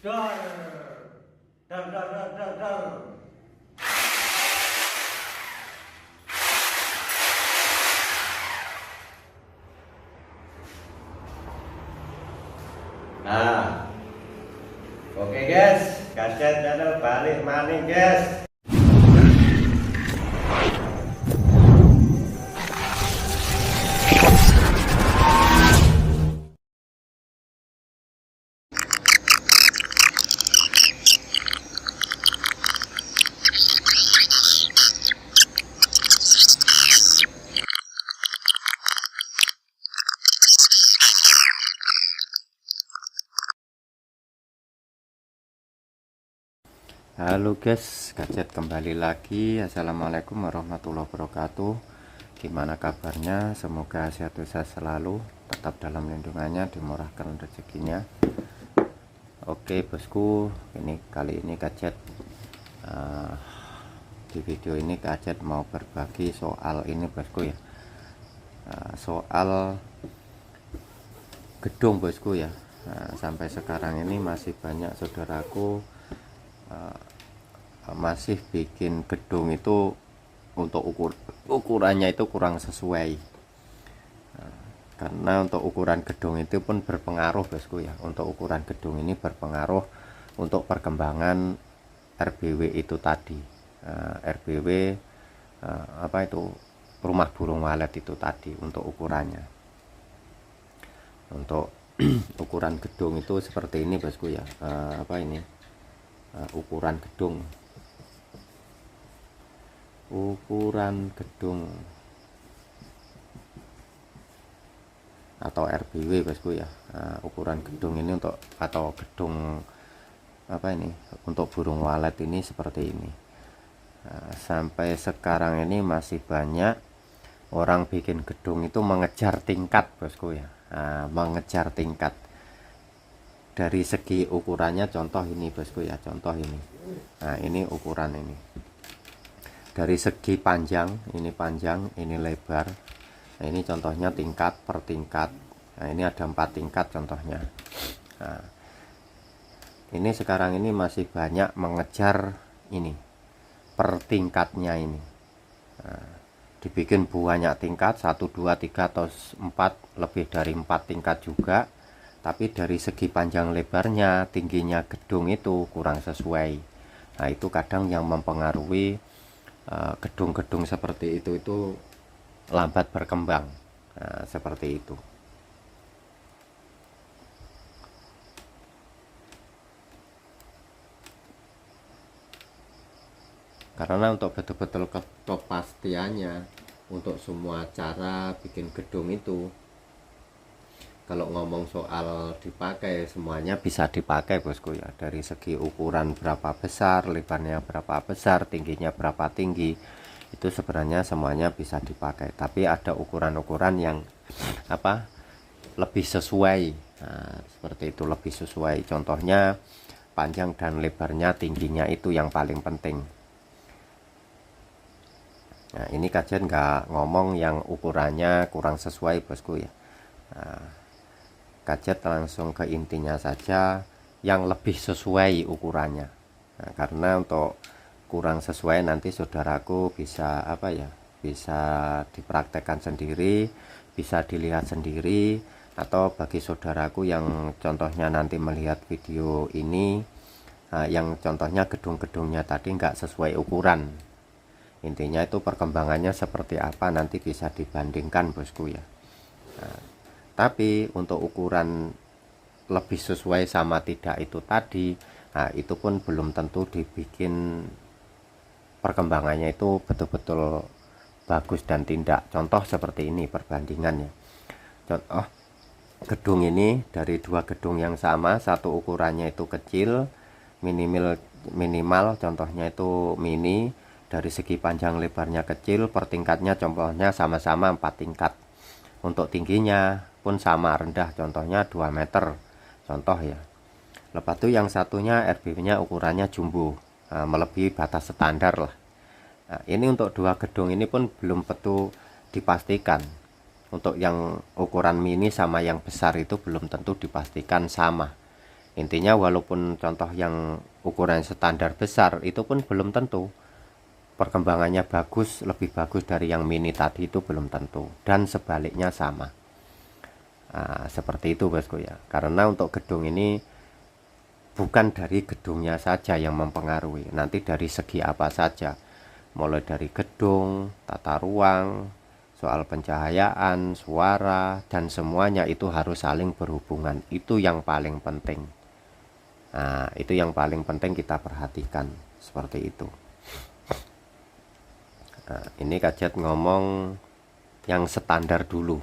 Dar, dar, dar, dar, dar, dar. Nah, oke guys, Kaset channel balik maning guys. Halo guys, gadget kembali lagi. Assalamualaikum warahmatullahi wabarakatuh. Gimana kabarnya? Semoga sehat-sehat selalu, tetap dalam lindungannya, dimurahkan rezekinya. Oke bosku, ini kali ini gadget di video ini gadget mau berbagi soal ini bosku ya, soal gedung bosku ya. Sampai sekarang ini masih banyak saudaraku masih bikin gedung itu untuk ukurannya itu kurang sesuai. Karena untuk ukuran gedung itu pun berpengaruh bosku ya. Untuk ukuran gedung ini berpengaruh untuk perkembangan RBW itu tadi. RBW apa itu, rumah burung walet itu tadi untuk ukurannya. Untuk ukuran gedung itu seperti ini bosku ya. Apa ini, ukuran gedung atau RBW bosku ya. Ukuran gedung ini untuk, atau gedung apa ini, untuk burung walet ini seperti ini. Sampai sekarang ini masih banyak orang bikin gedung itu mengejar tingkat bosku ya. Mengejar tingkat dari segi ukurannya. Contoh ini bosku ya, contoh ini. Nah ini ukuran ini dari segi panjang, ini panjang, ini lebar. Nah ini contohnya tingkat per tingkat. Nah ini ada 4 tingkat contohnya. Nah, ini sekarang ini masih banyak mengejar ini per tingkatnya ini. Nah, dibikin banyak tingkat, 1, 2, 3 atau 4, lebih dari 4 tingkat juga. Tapi dari segi panjang lebarnya, tingginya gedung itu kurang sesuai. Nah itu kadang yang mempengaruhi gedung-gedung seperti itu lambat berkembang. Nah, seperti itu. Karena untuk betul-betul kepastiannya untuk semua cara bikin gedung itu, kalau ngomong soal dipakai, semuanya bisa dipakai bosku ya. Dari segi ukuran berapa besar, lebarnya berapa besar, tingginya berapa tinggi, itu sebenarnya semuanya bisa dipakai. Tapi ada ukuran-ukuran yang apa, lebih sesuai. Nah, seperti itu, lebih sesuai. Contohnya panjang dan lebarnya, tingginya itu yang paling penting. Nah ini kajian nggak ngomong yang ukurannya kurang sesuai bosku ya. Gadget langsung ke intinya saja, yang lebih sesuai ukurannya. Nah, karena untuk kurang sesuai nanti saudaraku bisa apa ya, bisa dipraktekkan sendiri, bisa dilihat sendiri. Atau bagi saudaraku yang contohnya nanti melihat video ini, yang contohnya gedung-gedungnya tadi nggak sesuai ukuran, intinya itu perkembangannya seperti apa nanti bisa dibandingkan bosku ya. Nah, tapi untuk ukuran lebih sesuai sama tidak itu tadi, nah itu pun belum tentu dibikin perkembangannya itu betul-betul bagus dan tindak. Contoh seperti ini perbandingannya. Contoh gedung ini dari 2 gedung yang sama, satu ukurannya itu kecil, minimal contohnya itu mini, dari segi panjang lebarnya kecil, per tingkatnya contohnya sama-sama 4 tingkat. Untuk tingginya pun sama rendah, contohnya 2 meter contoh ya. Lepas itu yang satunya RBW-nya ukurannya jumbo, melebihi batas standar lah. Nah, ini untuk 2 gedung ini pun belum tentu dipastikan. Untuk yang ukuran mini sama yang besar itu belum tentu dipastikan sama. Intinya walaupun contoh yang ukuran standar besar itu pun belum tentu perkembangannya lebih bagus dari yang mini tadi, itu belum tentu, dan sebaliknya sama. Nah, seperti itu bosku ya. Karena untuk gedung ini bukan dari gedungnya saja yang mempengaruhi, nanti dari segi apa saja, mulai dari gedung, tata ruang, soal pencahayaan, suara, dan semuanya itu harus saling berhubungan. Itu yang paling penting. Nah, itu yang paling penting kita perhatikan, seperti itu. Nah, ini Kajet ngomong yang standar dulu,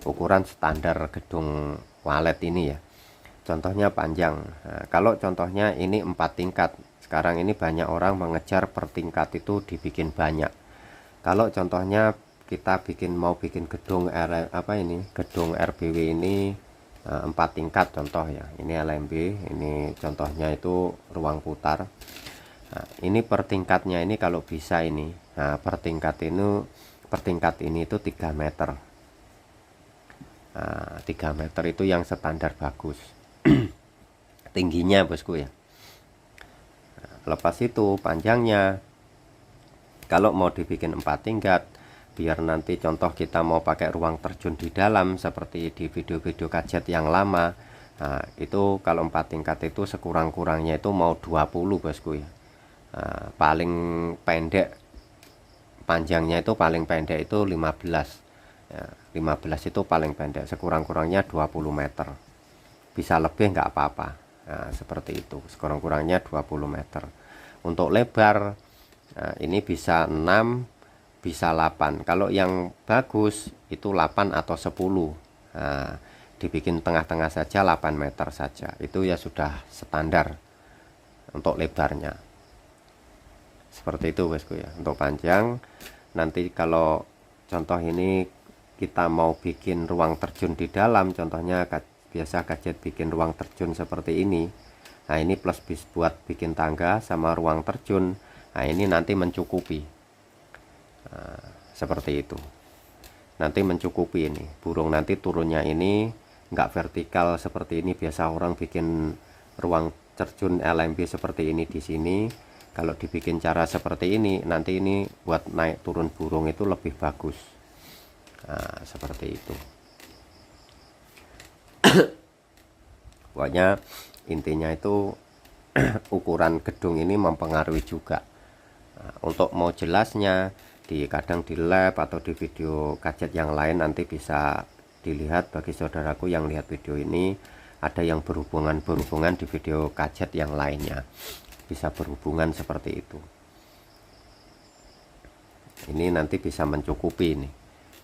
ukuran standar gedung walet ini ya. Contohnya panjang. Nah, kalau contohnya ini 4 tingkat. Sekarang ini banyak orang mengejar per tingkat itu dibikin banyak. Kalau contohnya kita mau bikin gedung gedung RBW ini 4 tingkat contoh ya. Ini LMB, ini contohnya itu ruang putar. Nah, ini per tingkatnya ini kalau bisa ini. Nah, per tingkat ini itu 3 meter. Nah, 3 meter itu yang standar bagus. Tingginya bosku ya. Lepas itu panjangnya, kalau mau dibikin 4 tingkat, biar nanti contoh kita mau pakai ruang terjun di dalam seperti di video-video Kajet yang lama. Nah, itu kalau 4 tingkat itu sekurang-kurangnya itu mau 20 bosku ya. Nah, paling pendek, panjangnya itu paling pendek itu 15 ya, 15 itu paling pendek, sekurang-kurangnya 20 meter. Bisa lebih nggak apa-apa. Nah, seperti itu, sekurang-kurangnya 20 meter. Untuk lebar, nah, ini bisa 6, bisa 8. Kalau yang bagus itu 8 atau 10. Nah, dibikin tengah-tengah saja 8 meter saja. Itu ya sudah standar untuk lebarnya. Seperti itu bosku ya. Untuk panjang, nanti kalau contoh ini kita mau bikin ruang terjun di dalam, contohnya biasa Kajet bikin ruang terjun seperti ini. Nah, ini plus bis buat bikin tangga sama ruang terjun. Nah, ini nanti mencukupi. Nah, seperti itu. Nanti mencukupi ini. Burung nanti turunnya ini nggak vertikal seperti ini. Biasa orang bikin ruang terjun LMB seperti ini di sini. Kalau dibikin cara seperti ini, nanti ini buat naik turun burung itu lebih bagus. Nah, seperti itu. Pokoknya intinya itu ukuran gedung ini mempengaruhi juga. Nah, untuk mau jelasnya kadang di lab atau di video Kajet yang lain nanti bisa dilihat. Bagi saudaraku yang lihat video ini, ada yang berhubungan di video Kajet yang lainnya, bisa berhubungan seperti itu. Ini nanti bisa mencukupi ini.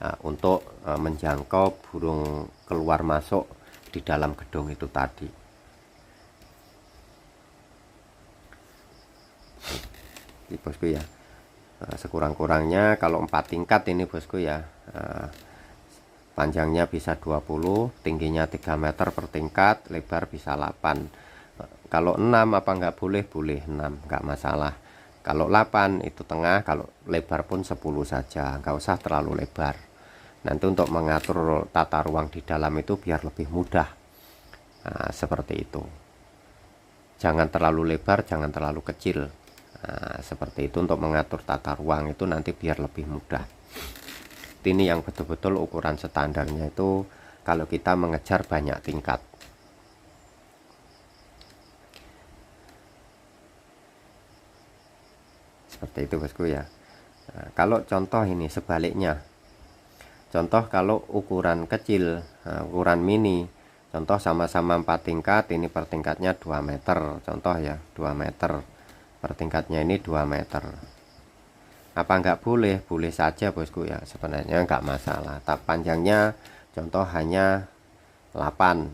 Nah, untuk menjangkau burung keluar masuk di dalam gedung itu tadi. Ini bosku ya. Nah, sekurang-kurangnya kalau 4 tingkat ini bosku ya. Nah, panjangnya bisa 20, tingginya 3 meter per tingkat, lebar bisa 8. Kalau 6 apa nggak boleh? Boleh 6, nggak masalah. Kalau 8 itu tengah, kalau lebar pun 10 saja, nggak usah terlalu lebar. Nanti untuk mengatur tata ruang di dalam itu biar lebih mudah. Nah, seperti itu. Jangan terlalu lebar, jangan terlalu kecil. Nah, seperti itu untuk mengatur tata ruang itu nanti biar lebih mudah. Ini yang betul-betul ukuran standarnya itu kalau kita mengejar banyak tingkat. Seperti itu bosku ya. Nah, kalau contoh ini sebaliknya. Contoh kalau ukuran kecil, ukuran mini, contoh sama-sama 4 tingkat, ini per tingkatnya 2 meter, contoh ya 2 meter, per tingkatnya ini 2 meter. Apa nggak boleh? Boleh saja bosku ya, sebenarnya nggak masalah. Tapi panjangnya contoh hanya 8,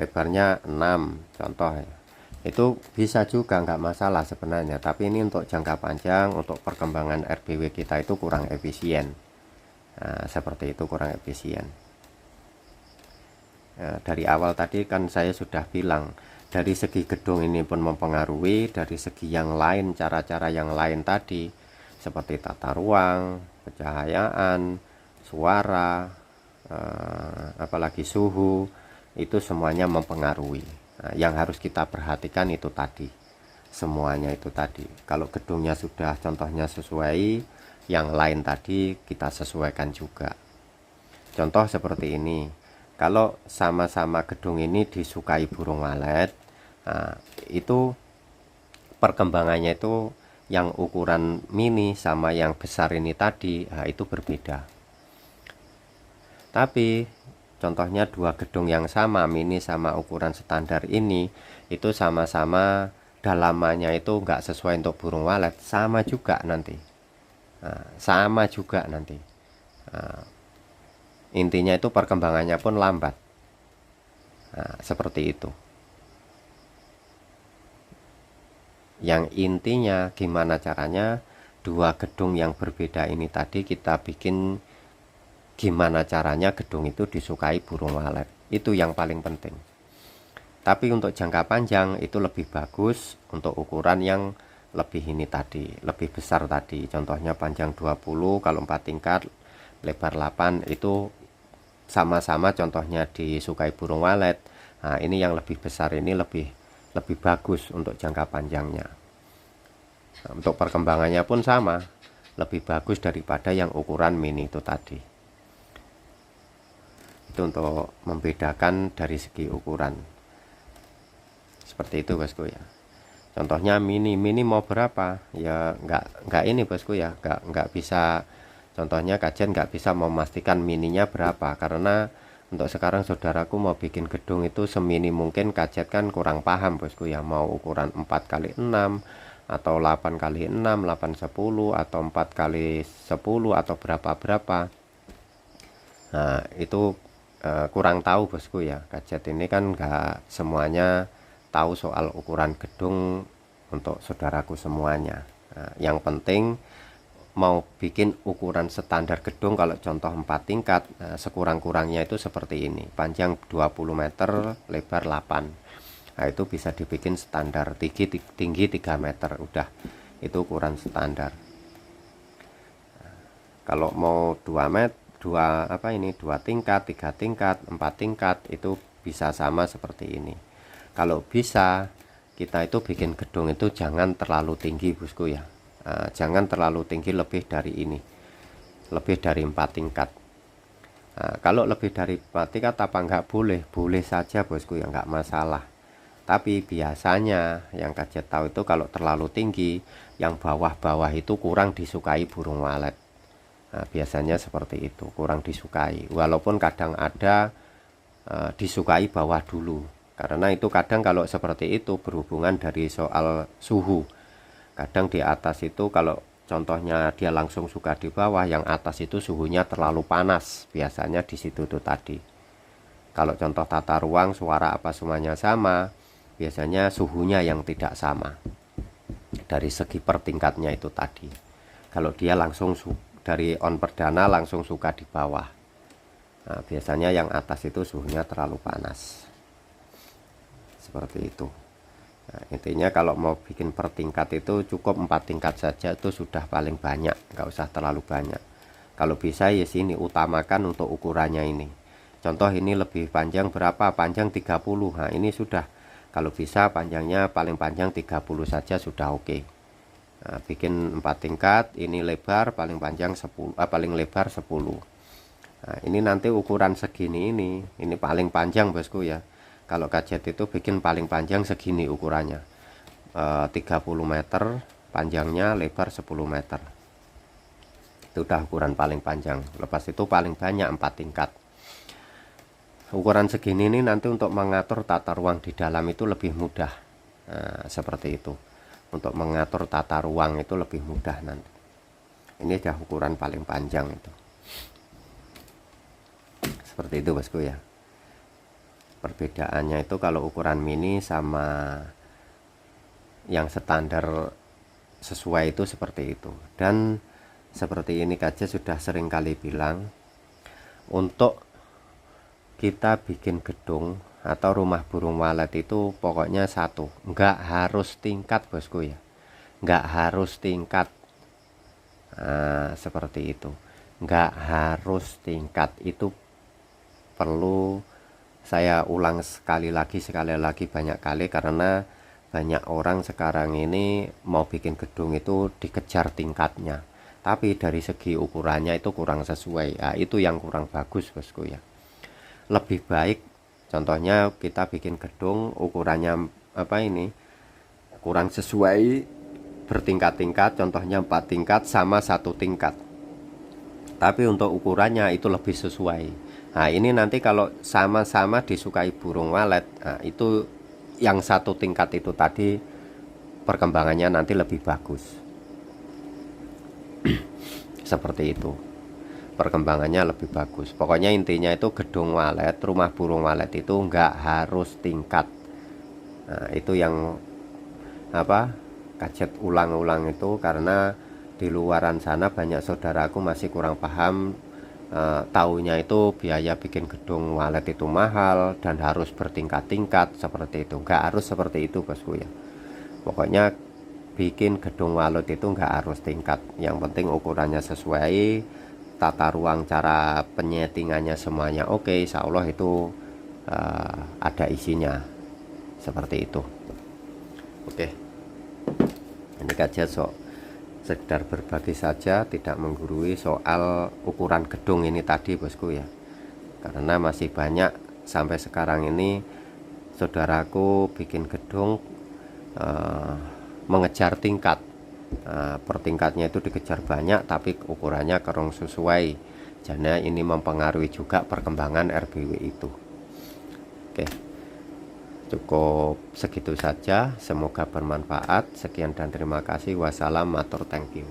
lebarnya 6 contoh ya. Itu bisa juga, nggak masalah sebenarnya. Tapi ini untuk jangka panjang, untuk perkembangan RBW kita itu kurang efisien. Nah, seperti itu, kurang efisien. Dari awal tadi kan saya sudah bilang, dari segi gedung ini pun mempengaruhi, dari segi yang lain, cara-cara yang lain tadi seperti tata ruang, pencahayaan, suara, apalagi suhu, itu semuanya mempengaruhi. Nah, yang harus kita perhatikan itu tadi, semuanya itu tadi. Kalau gedungnya sudah contohnya sesuai, yang lain tadi kita sesuaikan juga. Contoh seperti ini, kalau sama-sama gedung ini disukai burung walet, nah, itu perkembangannya itu yang ukuran mini sama yang besar ini tadi, nah, itu berbeda. Tapi contohnya dua gedung yang sama, mini sama ukuran standar ini, itu sama-sama dalamannya itu nggak sesuai untuk burung walet, sama juga nanti. Nah, sama juga nanti. Nah, intinya itu perkembangannya pun lambat. Nah, seperti itu. Yang intinya gimana caranya dua gedung yang berbeda ini tadi kita bikin, gimana caranya gedung itu disukai burung walet. Itu yang paling penting. Tapi untuk jangka panjang itu lebih bagus untuk ukuran yang lebih ini tadi, lebih besar tadi. Contohnya panjang 20, kalau 4 tingkat, lebar 8, itu sama-sama contohnya disukai burung walet. Nah, ini yang lebih besar ini lebih bagus untuk jangka panjangnya. Nah, untuk perkembangannya pun sama, lebih bagus daripada yang ukuran mini itu tadi. Itu untuk membedakan dari segi ukuran. Seperti itu bosku ya. Contohnya mini mau berapa ya, nggak ini bosku ya, nggak bisa. Contohnya kajian nggak bisa memastikan mininya berapa, karena untuk sekarang saudaraku mau bikin gedung itu semini mungkin. Kajian kan kurang paham bosku ya, mau ukuran 4x6 atau 8x6, 8x10 atau 4x10 atau berapa. Nah itu kurang tahu bosku ya. Kajian ini kan nggak semuanya tahu soal ukuran gedung untuk saudaraku semuanya. Nah, yang penting mau bikin ukuran standar gedung, kalau contoh 4 tingkat, nah, sekurang-kurangnya itu seperti ini, panjang 20 meter, lebar 8. Nah, itu bisa dibikin standar, tinggi 3 meter, udah itu ukuran standar. Nah, kalau mau 2 meter, 2 tingkat, 3 tingkat, 4 tingkat, itu bisa sama seperti ini. Kalau bisa kita itu bikin gedung itu jangan terlalu tinggi bosku ya. Nah, jangan terlalu tinggi, lebih dari ini, lebih dari 4 tingkat. Nah, kalau lebih dari 4 tingkat apa enggak boleh saja bosku ya, enggak masalah. Tapi biasanya yang kajian tahu itu kalau terlalu tinggi, yang bawah-bawah itu kurang disukai burung walet. Nah, biasanya seperti itu, kurang disukai. Walaupun kadang ada disukai bawah dulu. Karena itu kadang kalau seperti itu berhubungan dari soal suhu. Kadang di atas itu kalau contohnya dia langsung suka di bawah, yang atas itu suhunya terlalu panas. Biasanya di situ tuh tadi. Kalau contoh tata ruang, suara apa semuanya sama, biasanya suhunya yang tidak sama. Dari segi pertingkatnya itu tadi. Kalau dia langsung dari on perdana langsung suka di bawah. Nah, biasanya yang atas itu suhunya terlalu panas. Seperti itu. Nah, intinya kalau mau bikin per tingkat itu cukup 4 tingkat saja, itu sudah paling banyak, nggak usah terlalu banyak. Kalau bisa ya sini utamakan untuk ukurannya ini. Contoh ini lebih panjang berapa, panjang 30. Nah ini sudah, kalau bisa panjangnya paling panjang 30 saja sudah oke. Nah, bikin 4 tingkat, ini lebar paling panjang 10, paling lebar 10. Nah, ini nanti ukuran segini ini paling panjang bosku ya. Kalau kajet itu bikin paling panjang segini ukurannya, 30 meter panjangnya, lebar 10 meter. Itu udah ukuran paling panjang. Lepas itu paling banyak 4 tingkat. Ukuran segini ini nanti untuk mengatur tata ruang di dalam itu lebih mudah. Nah, seperti itu. Untuk mengatur tata ruang itu lebih mudah nanti. Ini udah ukuran paling panjang itu. Seperti itu bosku ya. Perbedaannya itu kalau ukuran mini sama yang standar sesuai itu seperti itu. Dan seperti ini kaca sudah sering kali bilang, untuk kita bikin gedung atau rumah burung walet itu pokoknya satu, nggak harus tingkat bosku ya, nggak harus tingkat. Nah, seperti itu, nggak harus tingkat, itu perlu Saya ulang sekali lagi banyak kali, karena banyak orang sekarang ini mau bikin gedung itu dikejar tingkatnya, tapi dari segi ukurannya itu kurang sesuai. Nah, itu yang kurang bagus bosku ya. Lebih baik contohnya kita bikin gedung ukurannya kurang sesuai, bertingkat-tingkat, contohnya 4 tingkat sama 1 tingkat, tapi untuk ukurannya itu lebih sesuai. Nah, ini nanti kalau sama-sama disukai burung walet, nah, itu yang 1 tingkat itu tadi perkembangannya nanti lebih bagus. Seperti itu, perkembangannya lebih bagus. Pokoknya intinya itu gedung walet, rumah burung walet itu nggak harus tingkat. Nah, itu yang kajet ulang-ulang itu, karena di luaran sana banyak saudaraku masih kurang paham. Taunya itu biaya bikin gedung walet itu mahal dan harus bertingkat-tingkat seperti itu. Nggak harus seperti itu bosku ya. Pokoknya bikin gedung walet itu nggak harus tingkat, yang penting ukurannya sesuai, tata ruang, cara penyetingannya semuanya oke, insya Allah itu ada isinya seperti itu. Oke, ini kajian sekedar berbagi saja, tidak menggurui soal ukuran gedung ini tadi bosku ya, karena masih banyak sampai sekarang ini saudaraku bikin gedung mengejar tingkat. Per tingkatnya itu dikejar banyak, tapi ukurannya kurang sesuai. Jadi ini mempengaruhi juga perkembangan RBW itu. Oke, cukup segitu saja, semoga bermanfaat. Sekian dan terima kasih. Wassalam, matur, thank you.